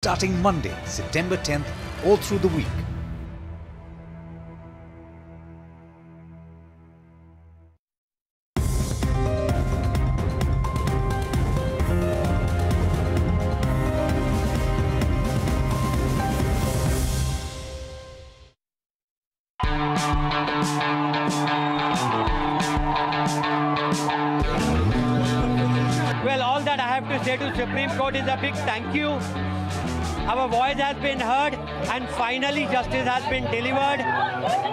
starting Monday, September 10th, all through the week. Well, all that I have to say to Supreme Court is a big thank you. Our voice has been heard and finally justice has been delivered.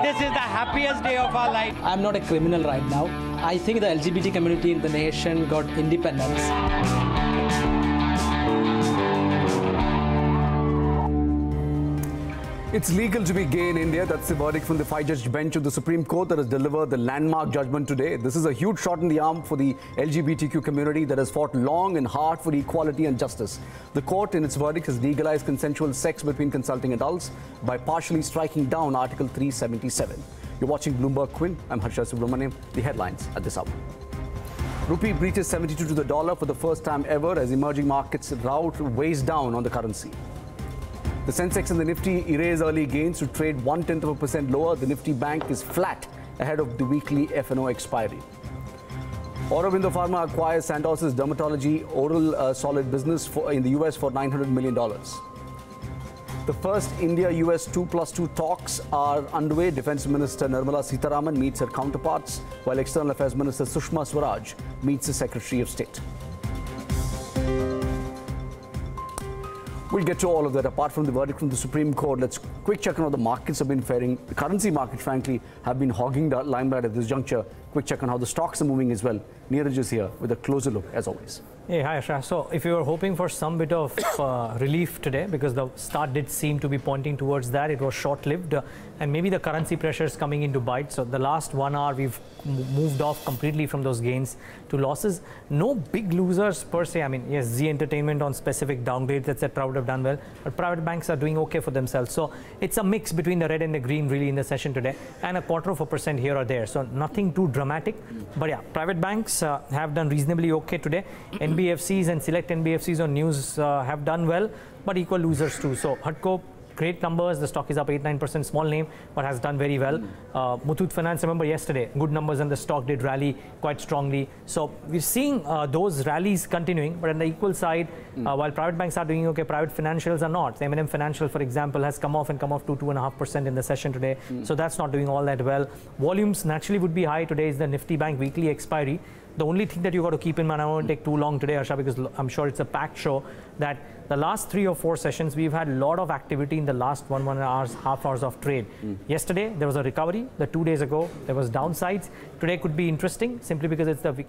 This is the happiest day of our life. I'm not a criminal right now. I think the LGBT community in the nation got independence. It's legal to be gay in India. That's the verdict from the five-judge bench of the Supreme Court that has delivered the landmark judgment today. This is a huge shot in the arm for the LGBTQ community that has fought long and hard for equality and justice. The court, in its verdict, has legalized consensual sex between consulting adults by partially striking down Article 377. You're watching Bloomberg Quinn. I'm Harsha Subramaniam. The headlines at this hour. Rupee breaches 72 to the dollar for the first time ever as emerging markets rout weighs down on the currency. The Sensex and the Nifty erase early gains to trade 0.1% lower. The Nifty Bank is flat ahead of the weekly F&O expiry. Aurobindo Pharma acquires Santos's dermatology oral solid business in the US for $900 million. The first India-US 2+2 talks are underway. Defense Minister Nirmala Sitharaman meets her counterparts, while External Affairs Minister Sushma Swaraj meets the Secretary of State. We'll get to all of that. Apart from the verdict from the Supreme Court, let's quick check on how the markets have been faring. The currency markets, frankly, have been hogging the limelight at this juncture. Quick check on how the stocks are moving as well. Neeraj is here with a closer look, as always. Hey, hi, Asha. So, if you were hoping for some bit of relief today, because the start did seem to be pointing towards that, it was short-lived, and maybe the currency pressure is coming into bite. So, the last 1 hour, we've moved off completely from those gains to losses. No big losers per se. I mean, yes, Z Entertainment on specific downgrades, etc., would have done well, but private banks are doing okay for themselves. So, it's a mix between the red and the green, really, in the session today, and 0.25% here or there. So, nothing too dramatic. But yeah, private banks have done reasonably okay today. NBFCs and select NBFCs on news have done well, but equal losers too. So Hutco, great numbers. The stock is up 8-9%, small name, but has done very well. Muthoot Finance, remember yesterday, good numbers and the stock did rally quite strongly. So we're seeing those rallies continuing, but on the equal side, while private banks are doing okay, private financials are not. M&M Financial, for example, has come off to 2.5% in the session today. So that's not doing all that well. Volumes naturally would be high. Today is the Nifty Bank weekly expiry. The only thing that you got to keep in mind, I won't take too long today, Harsha, because I'm sure it's a packed show, that the last 3 or 4 sessions, we've had a lot of activity in the last 1 hours, half hours of trade. Yesterday, there was a recovery. The 2 days ago, there was downsides. Today could be interesting, simply because it's the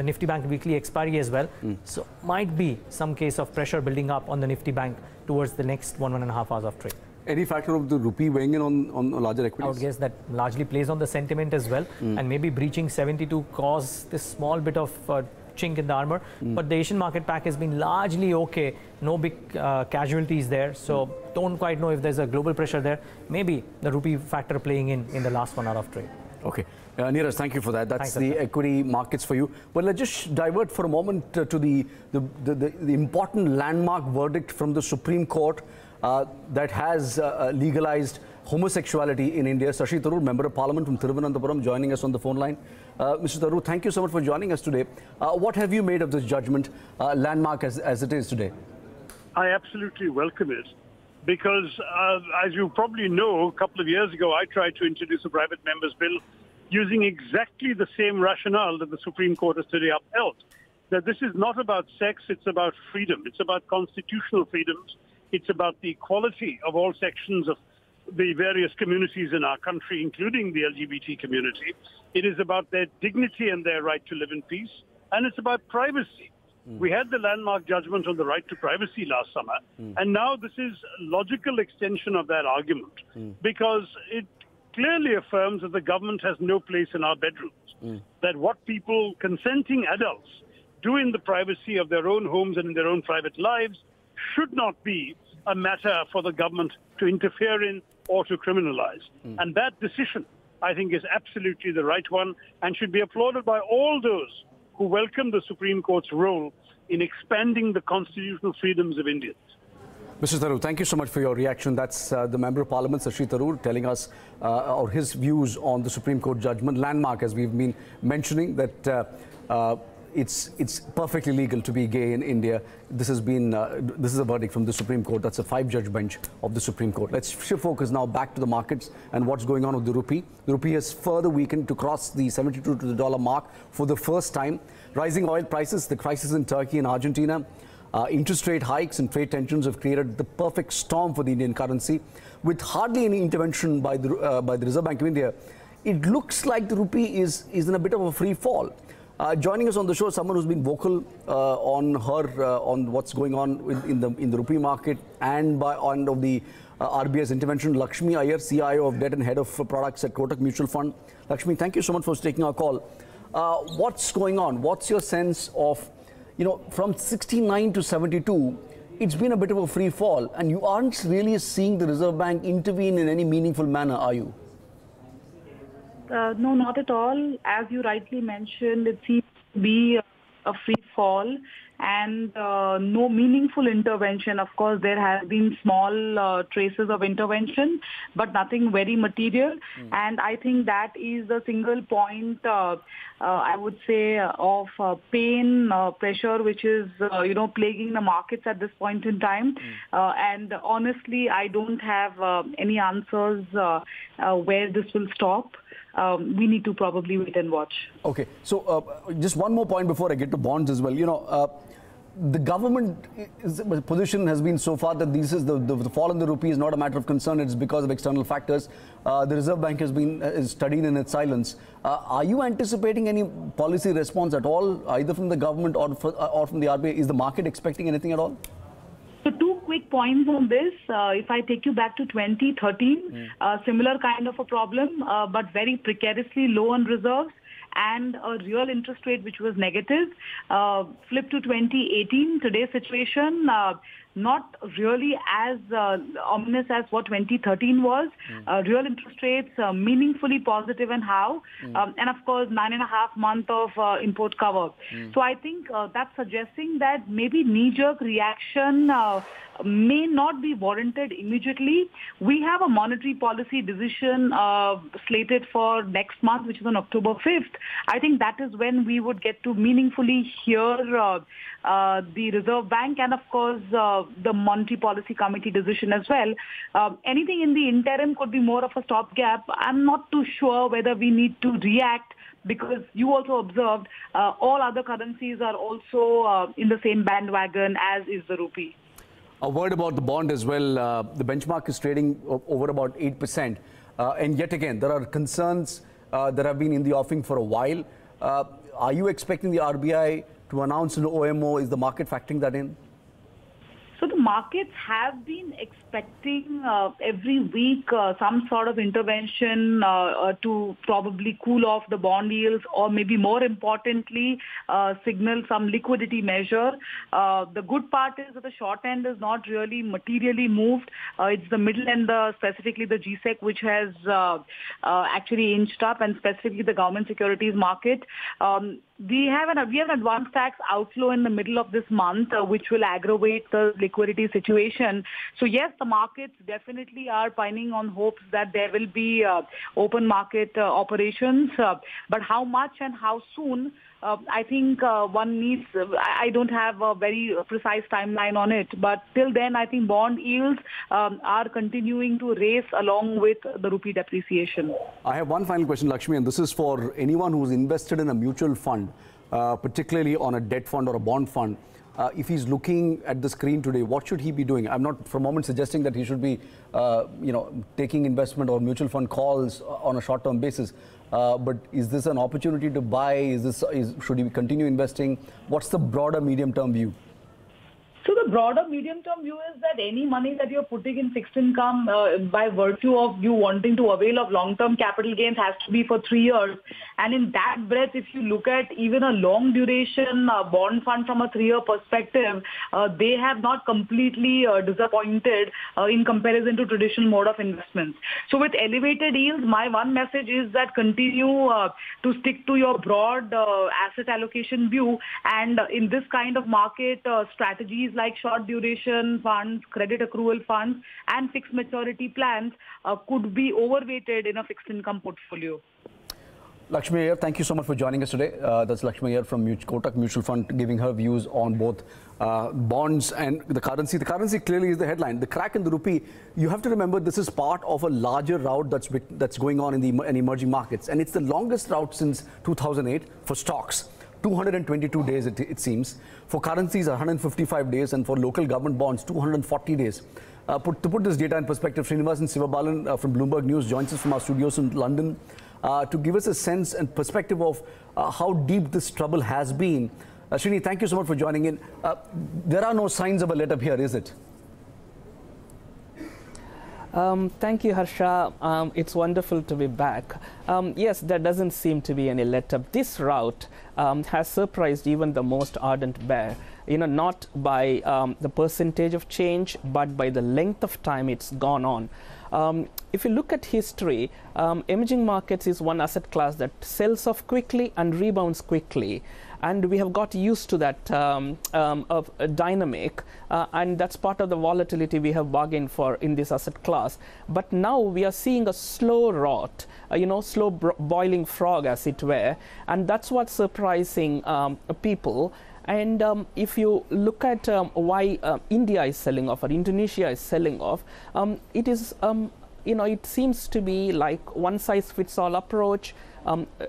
Nifty Bank weekly expiry as well. So might be some case of pressure building up on the Nifty Bank towards the next 1.5 hours of trade. Any factor of the rupee weighing in on larger equities? I would guess that largely plays on the sentiment as well, and maybe breaching 72 caused this small bit of chink in the armor. But the Asian market pack has been largely okay. No big casualties there, so don't quite know if there's a global pressure there. Maybe the rupee factor playing in the last 1 hour of trade. Okay. Neeraj, thank you for that. That's the equity markets for you. But let's just divert for a moment to the important landmark verdict from the Supreme Court that has legalized homosexuality in India. Shashi Tharoor, Member of Parliament from Thiruvananthapuram, joining us on the phone line. Mr. Tharoor, thank you so much for joining us today. What have you made of this judgment, landmark as it is today? I absolutely welcome it because, as you probably know, a couple of years ago, I tried to introduce a private member's bill using exactly the same rationale that the Supreme Court has today upheld. That this is not about sex, it's about freedom. It's about constitutional freedoms. It's about the equality of all sections of the various communities in our country, including the LGBT community. It is about their dignity and their right to live in peace. And it's about privacy. We had the landmark judgment on the right to privacy last summer. And now this is a logical extension of that argument because it clearly affirms that the government has no place in our bedrooms. That what people, consenting adults, do in the privacy of their own homes and in their own private lives should not be a matter for the government to interfere in or to criminalize. And that decision, I think, is absolutely the right one and should be applauded by all those who welcome the Supreme Court's role in expanding the constitutional freedoms of Indians. Mr. Tharoor, thank you so much for your reaction. That's the Member of Parliament, Shashi Tharoor, telling us or his views on the Supreme Court judgment. Landmark, as we've been mentioning, that it's perfectly legal to be gay in India. This is a verdict from the Supreme Court. That's a 5-judge bench of the Supreme Court. Let's shift focus now back to the markets and what's going on with the rupee. The rupee has further weakened to cross the 72 to the dollar mark for the first time. Rising oil prices, the crisis in Turkey and Argentina, interest rate hikes and trade tensions have created the perfect storm for the Indian currency. With hardly any intervention by the Reserve Bank of India, it looks like the rupee is in a bit of a free fall. Joining us on the show, someone who's been vocal on what's going on in the rupee market and on the RBI's intervention, Lakshmi Iyer, CIO of Debt and Head of Products at Kotak Mutual Fund. Lakshmi, thank you so much for taking our call. What's going on? What's your sense of, from 69 to 72, it's been a bit of a free fall, and you aren't really seeing the Reserve Bank intervene in any meaningful manner, are you? No, not at all. As you rightly mentioned, it seems to be a free fall and no meaningful intervention. Of course, there have been small traces of intervention, but nothing very material. And I think that is the single point, I would say, of pain, pressure, which is, plaguing the markets at this point in time. And honestly, I don't have any answers where this will stop. We need to probably wait and watch. Okay, so just one more point before I get to bonds as well. The government position has been so far that the fall in the rupee is not a matter of concern. It's because of external factors. The Reserve Bank is studying in its silence. Are you anticipating any policy response at all, either from the government or from the RBI? Is the market expecting anything at all? So two quick points on this. If I take you back to 2013, similar kind of a problem, but very precariously low on reserves and a real interest rate which was negative. Flip to 2018, today's situation, not really as ominous as what 2013 was. Real interest rates meaningfully positive and how. And of course, 9.5 months of import cover. So I think that's suggesting that maybe knee-jerk reaction may not be warranted immediately. We have a monetary policy decision slated for next month, which is on October 5th. I think that is when we would get to meaningfully hear the Reserve Bank and, of course, the Monetary Policy Committee decision as well. Anything in the interim could be more of a stopgap. I'm not too sure whether we need to react, because you also observed all other currencies are also in the same bandwagon as is the rupee. A word about the bond as well. The benchmark is trading over about 8%. And yet again, there are concerns that have been in the offing for a while. Are you expecting the RBI to announce an OMO? Is the market factoring that in? So the markets have been expecting every week some sort of intervention to probably cool off the bond yields, or maybe more importantly, signal some liquidity measure. The good part is that the short end is not really materially moved. It's the middle end, specifically the GSEC, which has actually inched up, and specifically the government securities market. We have an advance tax outflow in the middle of this month, which will aggravate the liquidity situation. So yes, the markets definitely are pining on hopes that there will be open market operations, but how much and how soon? I think one needs, I don't have a very precise timeline on it, but till then I think bond yields are continuing to race along with the rupee depreciation. I have one final question, Lakshmi, and this is for anyone who's invested in a mutual fund, particularly on a debt fund or a bond fund. If he's looking at the screen today, what should he be doing? I'm not for a moment suggesting that he should be, taking investment or mutual fund calls on a short-term basis. But is this an opportunity to buy? Should he continue investing? What's the broader medium-term view? So the broader medium-term view is that any money that you're putting in fixed income by virtue of you wanting to avail of long-term capital gains has to be for 3 years. And in that breath, if you look at even a long duration bond fund from a 3-year perspective, they have not completely disappointed in comparison to traditional mode of investments. So with elevated yields, my one message is that continue to stick to your broad asset allocation view. And in this kind of market, strategies like short duration funds, credit accrual funds, and fixed maturity plans could be overweighted in a fixed income portfolio. Lakshmi Iyer, thank you so much for joining us today. That's Lakshmi Iyer from Kotak Mutual Fund giving her views on both bonds and the currency. The currency clearly is the headline. The crack in the rupee, you have to remember this is part of a larger rout that's going on in the emerging markets. And it's the longest rout since 2008 for stocks. 222 days it seems. For currencies, 155 days. And for local government bonds, 240 days. To put this data in perspective, Srinivasan Sivabalan from Bloomberg News joins us from our studios in London. To give us a sense and perspective of how deep this trouble has been. Srini, thank you so much for joining in. There are no signs of a let-up here, is it? Thank you, Harsha. It's wonderful to be back. Yes, there doesn't seem to be any let-up. This rout has surprised even the most ardent bear. Not by the percentage of change, but by the length of time it's gone on. If you look at history, emerging markets is one asset class that sells off quickly and rebounds quickly. And we have got used to that dynamic, and that's part of the volatility we have bargained for in this asset class. But now we are seeing a slow rot, slow boiling frog, as it were, and that's what's surprising people. And if you look at why India is selling off or Indonesia is selling off, it is, it seems to be like one-size-fits-all approach.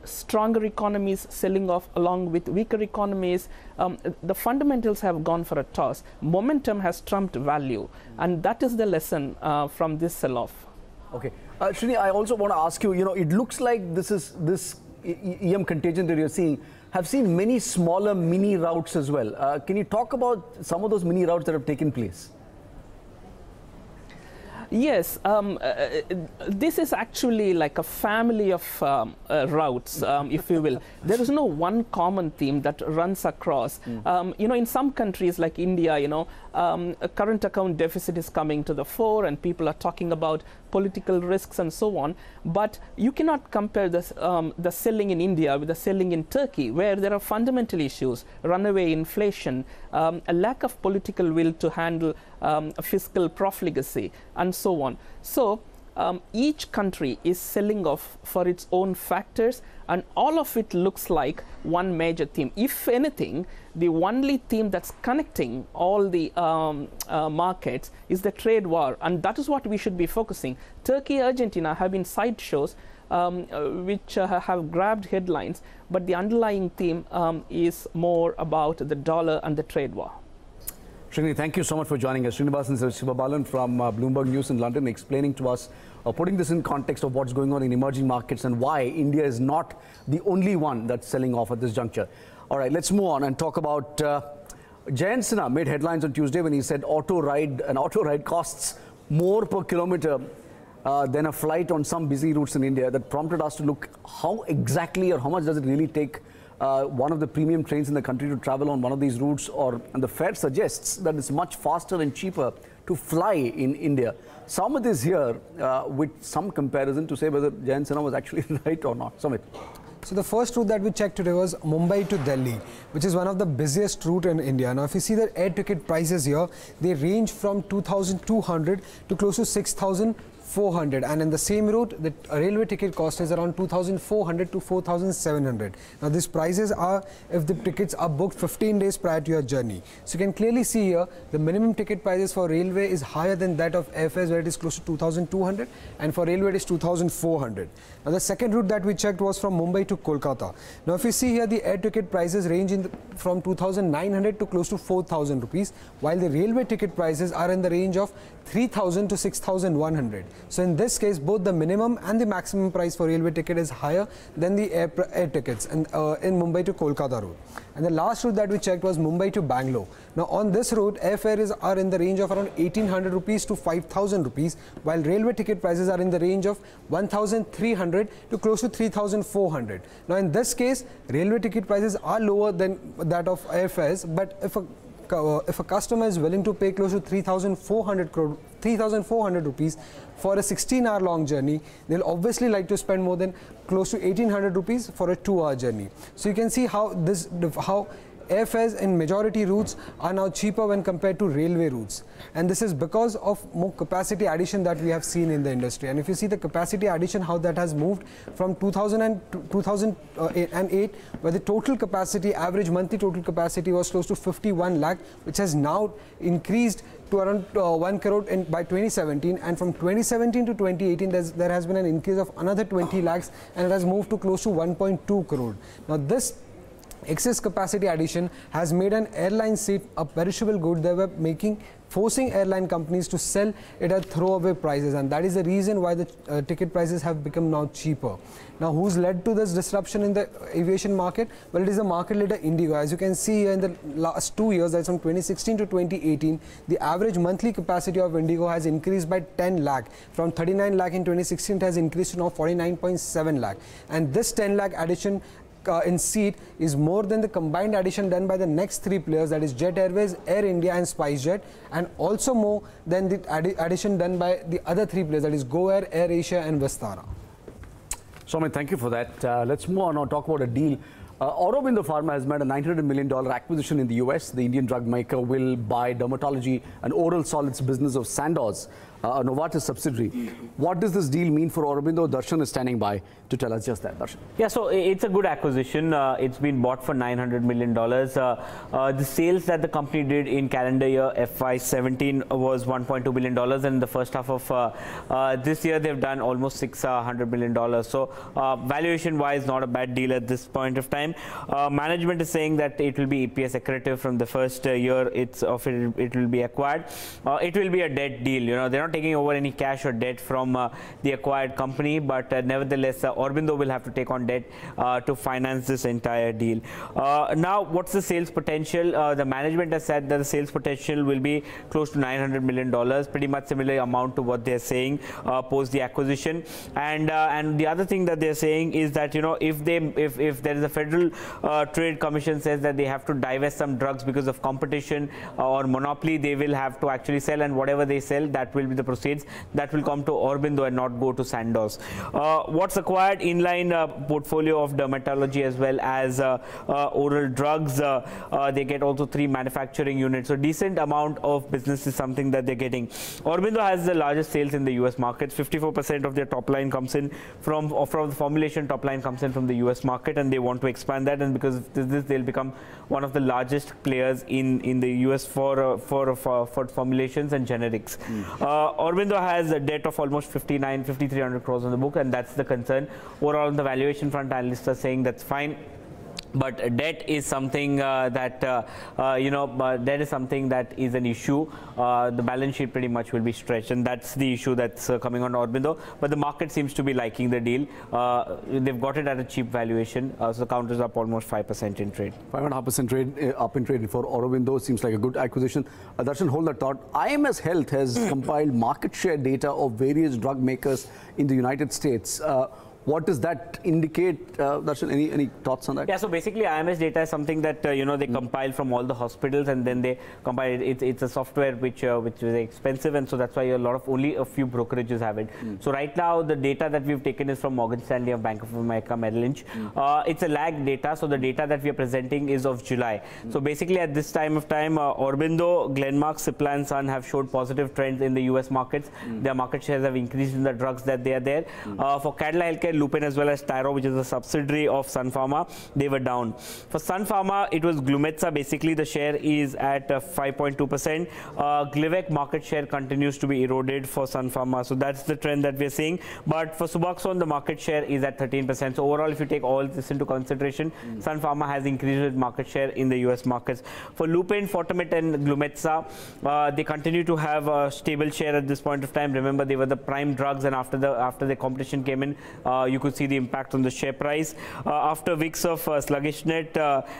Stronger economies selling off along with weaker economies. The fundamentals have gone for a toss. Momentum has trumped value, and that is the lesson from this sell-off. Okay, Srini, I also want to ask you. It looks like this EM contagion that you're seeing have seen many smaller mini routes as well. Can you talk about some of those mini routes that have taken place? Yes, this is actually like a family of routes, if you will. There is no one common theme that runs across. In some countries like India, a current account deficit is coming to the fore and people are talking about political risks and so on. But you cannot compare this, the selling in India with the selling in Turkey, where there are fundamental issues, runaway inflation, a lack of political will to handle fiscal profligacy, and so on. So each country is selling off for its own factors, and all of it looks like one major theme. If anything, the only theme that's connecting all the markets is the trade war, and that is what we should be focusing. Turkey, Argentina have been sideshows which have grabbed headlines, but the underlying theme is more about the dollar and the trade war. Srini, thank you so much for joining us. Srinivasan Sivabalan from Bloomberg News in London explaining to us, putting this in context of what's going on in emerging markets and why India is not the only one that's selling off at this juncture. All right, let's move on and talk about Jayant Sinha made headlines on Tuesday when he said an auto ride costs more per kilometer than a flight on some busy routes in India. That prompted us to look how exactly or how much does it really take one of the premium trains in the country to travel on one of these routes, and the fare suggests that it's much faster and cheaper to fly in India. Samit is here with some comparison to say whether Jayant Sinha was actually right or not. Samit. So the first route that we checked today was Mumbai to Delhi, which is one of the busiest route in India. Now, if you see the air ticket prices here, they range from 2,200 to close to 6,400, and in the same route the railway ticket cost is around 2,400 to 4,700. Now these prices are if the tickets are booked 15 days prior to your journey. So you can clearly see here the minimum ticket prices for railway is higher than that of airfares, where it is close to 2,200, and for railway it is 2,400. Now the second route that we checked was from Mumbai to Kolkata. Now if you see here, the air ticket prices range from 2,900 to close to 4,000 rupees, while the railway ticket prices are in the range of 3,000 to 6,100. So in this case, both the minimum and the maximum price for railway ticket is higher than the air tickets in Mumbai to Kolkata route. And the last route that we checked was Mumbai to Bangalore. Now on this route, airfares are in the range of around 1,800 rupees to 5,000 rupees, while railway ticket prices are in the range of 1,300 to close to 3,400. Now in this case, railway ticket prices are lower than that of airfares, but if a customer is willing to pay close to 3,400 rupees for a 16-hour long journey, they'll obviously like to spend more than close to 1,800 rupees for a 2-hour journey. So you can see how airfares in majority routes are now cheaper when compared to railway routes. And this is because of more capacity addition that we have seen in the industry. And if you see the capacity addition, how that has moved from 2008, where the total capacity, average monthly total capacity was close to 51 lakh, which has now increased to around 1 crore by 2017, and from 2017 to 2018 there has been an increase of another 20 lakhs, and it has moved to close to 1.2 crore. Now this excess capacity addition has made an airline seat a perishable good. They were forcing airline companies to sell it at throwaway prices, and that is the reason why the ticket prices have become now cheaper. Now, who's led to this disruption in the aviation market? Well, it is the market leader IndiGo. As you can see here, in the last 2 years, that's from 2016 to 2018, the average monthly capacity of IndiGo has increased by 10 lakh. From 39 lakh in 2016, it has increased to now 49.7 lakh. And this 10 lakh addition in seat is more than the combined addition done by the next 3 players, that is Jet Airways, Air India and SpiceJet, and also more than the addition done by the other 3 players, that is Go Air, Air Asia and Vistara. Soumit, thank you for that. Let's move on now, talk about a deal. Aurobindo Pharma has made a $900 million acquisition in the US. The Indian drug maker will buy dermatology and oral solids business of Sandoz, a Novartis subsidiary. What does this deal mean for Aurobindo? Darshan is standing by to tell us just that. Darshan. Yeah, so it's a good acquisition. It's been bought for $900 million. The sales that the company did in calendar year FY17 was $1.2 billion, and in the first half of this year they've done almost $600 million. So valuation-wise, not a bad deal at this point of time. Management is saying that it will be EPS accretive from the first year it will be acquired. It will be a debt deal. You know, they're not taking over any cash or debt from the acquired company, but nevertheless, Aurobindo will have to take on debt to finance this entire deal. Now, what's the sales potential? The management has said that the sales potential will be close to $900 million, pretty much similar amount to what they're saying post the acquisition. And the other thing that they're saying is that, you know, if there is a Federal Trade Commission says that they have to divest some drugs because of competition or monopoly, they will have to actually sell, and whatever they sell, that will be the proceeds that will come to Aurobindo and not go to Sandoz. What's acquired? Inline portfolio of dermatology as well as oral drugs. They get also 3 manufacturing units. So decent amount of business is something that they're getting. Aurobindo has the largest sales in the US markets. 54% of their top line comes in from the formulation top line comes in from the US market, and they want to expand that, and because of this they'll become one of the largest players in the US for formulations and generics. Aurobindo has a debt of almost 5,300 crores on the book, and that's the concern. Overall, on the valuation front, analysts are saying that's fine. But debt is something that debt is something that is an issue. The balance sheet pretty much will be stretched, and that's the issue that's coming on Aurobindo. But the market seems to be liking the deal. They've got it at a cheap valuation, so the count is up almost 5% in trade. 5.5% trade up in trade for Aurobindo seems like a good acquisition. Darshan, hold that thought. IMS Health has compiled market share data of various drug makers in the United States. What does that indicate? Darshan, any thoughts on that? Yeah, so basically IMS data is something that they compile from all the hospitals, and then they compile it. It's a software which is expensive, and so that's why only a few brokerages have it. So right now the data that we've taken is from Morgan Stanley and Bank of America Merrill Lynch. It's a lag data, so the data that we are presenting is of July. So basically at this time of time, Aurobindo, Glenmark, Cipla and Sun have showed positive trends in the US markets. Their market shares have increased in the drugs that they are there. For Cadila Healthcare, Lupin as well as Tyro, which is a subsidiary of Sun Pharma, they were down. For Sun Pharma, it was Glumetza. Basically, the share is at 5.2%. Glivec market share continues to be eroded for Sun Pharma. So that's the trend that we're seeing. But for Suboxone, the market share is at 13%. So overall, if you take all this into consideration, Sun Pharma has increased its market share in the US markets. For Lupin, Fortimate and Glumetza, they continue to have a stable share at this point of time. Remember, they were the prime drugs, and after the competition came in, you could see the impact on the share price. After weeks of sluggishness,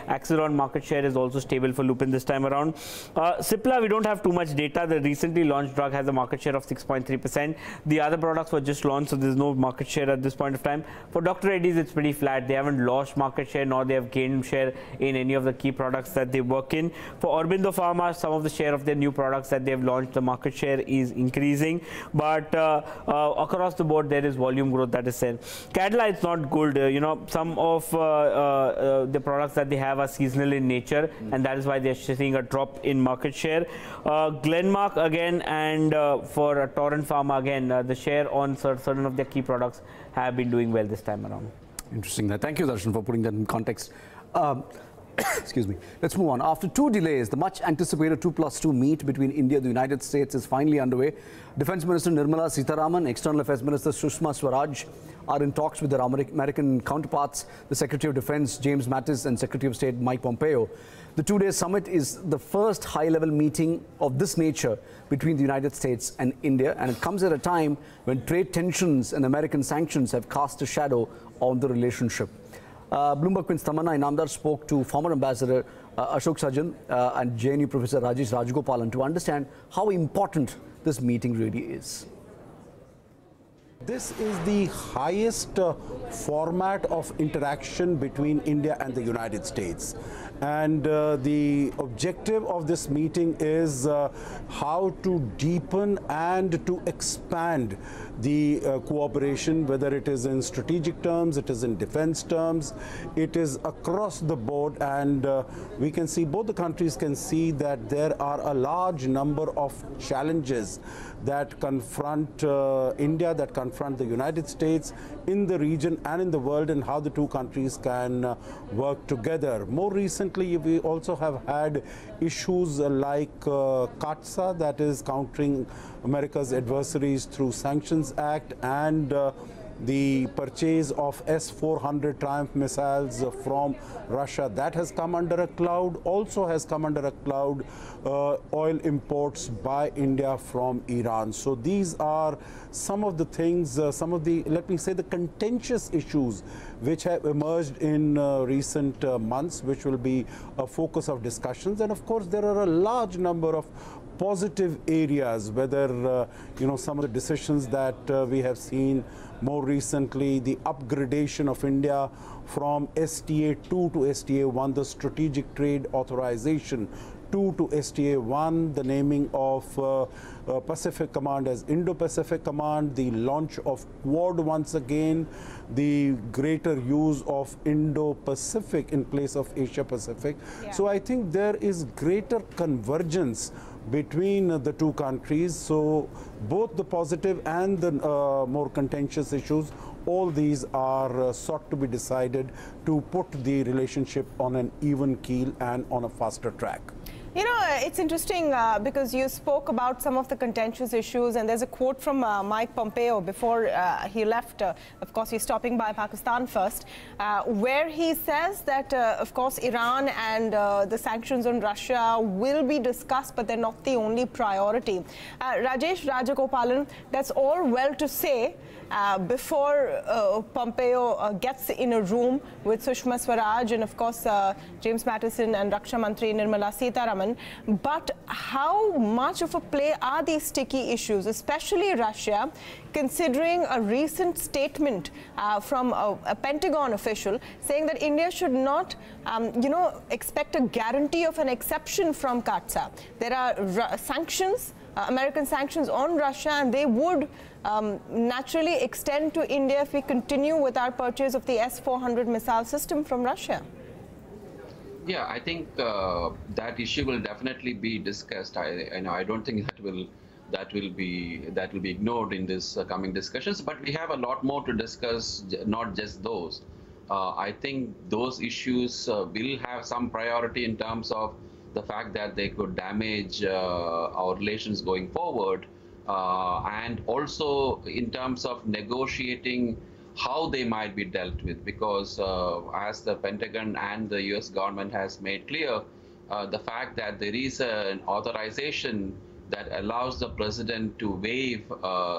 Axiron market share is also stable for Lupin this time around. Cipla, we don't have too much data. The recently launched drug has a market share of 6.3%. The other products were just launched, so there's no market share at this point of time. For Dr. Reddy's, it's pretty flat. They haven't lost market share, nor they have gained share in any of the key products that they work in. For Aurobindo Pharma, some of the share of their new products that they have launched, the market share is increasing. But across the board, there is volume growth that is there. Kerala is not good. You know, some of the products that they have are seasonal in nature, and that is why they are seeing a drop in market share. Glenmark again, and for Torrent Pharma again, the share on certain of their key products have been doing well this time around. Interesting. Thank you, Darshan, for putting that in context. Excuse me. Let's move on. After 2 delays, the much anticipated 2+2 meet between India and the United States is finally underway. Defense Minister Nirmala Sitharaman, External Affairs Minister Sushma Swaraj are in talks with their American counterparts, the Secretary of Defense James Mattis and Secretary of State Mike Pompeo. The 2-day summit is the first high-level meeting of this nature between the United States and India, and it comes at a time when trade tensions and American sanctions have cast a shadow on the relationship. Bloomberg Queen's Tamanna Inamdar spoke to former Ambassador Ashok Sajan and JNU Professor Rajesh Rajagopalan to understand how important this meeting really is. This is the highest format of interaction between India and the United States. And the objective of this meeting is how to deepen and to expand the cooperation, whether it is in strategic terms, it is in defense terms, it is across the board. And we can see, both the countries can see that there are a large number of challenges that confront India, that confront the United States in the region and in the world, and how the two countries can work together. More recently, we also have had issues like CAATSA, that is countering America's adversaries through Sanctions Act, and the purchase of S-400 Triumph missiles from Russia. That has come under a cloud. Also has come under a cloud oil imports by India from Iran. So these are some of the things, some of the, let me say, the contentious issues which have emerged in recent months, which will be a focus of discussions. And of course, there are a large number of positive areas, whether some of the decisions that we have seen more recently, the upgradation of India from STA-2 to STA-1, the Strategic Trade Authorization 2 to STA-1, the naming of Pacific Command as Indo-Pacific Command, the launch of Quad once again, the greater use of Indo-Pacific in place of Asia-Pacific. Yeah. So I think there is greater convergence between the two countries. So both the positive and the more contentious issues, all these are sought to be decided to put the relationship on an even keel and on a faster track. You know, it's interesting because you spoke about some of the contentious issues, and there's a quote from Mike Pompeo before he left. Of course, he's stopping by Pakistan first, where he says that, of course, Iran and the sanctions on Russia will be discussed, but they're not the only priority. Rajesh Rajagopalan, that's all well to say before Pompeo gets in a room with Sushma Swaraj and, of course, James Mattis and Raksha Mantri Nirmala Sitharaman. But how much of a play are these sticky issues, especially Russia, considering a recent statement from a Pentagon official saying that India should not, expect a guarantee of an exception from CAATSA. There are sanctions, American sanctions on Russia, and they would naturally extend to India if we continue with our purchase of the S-400 missile system from Russia. Yeah, I think that issue will definitely be discussed. I don't think that will be ignored in this coming discussions. But we have a lot more to discuss, not just those. I think those issues will have some priority in terms of the fact that they could damage our relations going forward, and also in terms of negotiating how they might be dealt with, because as the Pentagon and the US government has made clear, the fact that there is an authorization that allows the president to waive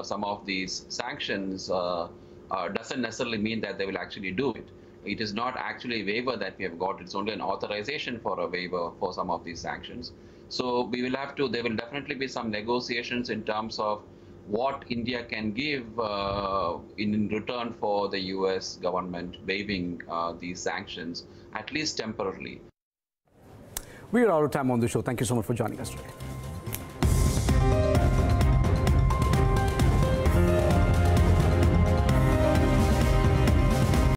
some of these sanctions doesn't necessarily mean that they will actually do it. It is not actually a waiver that we have got, it's only an authorization for a waiver for some of these sanctions. So we will have to, there will definitely be some negotiations in terms of what India can give in return for the US government waiving these sanctions, at least temporarily. We are out of time on the show. Thank you so much for joining us today.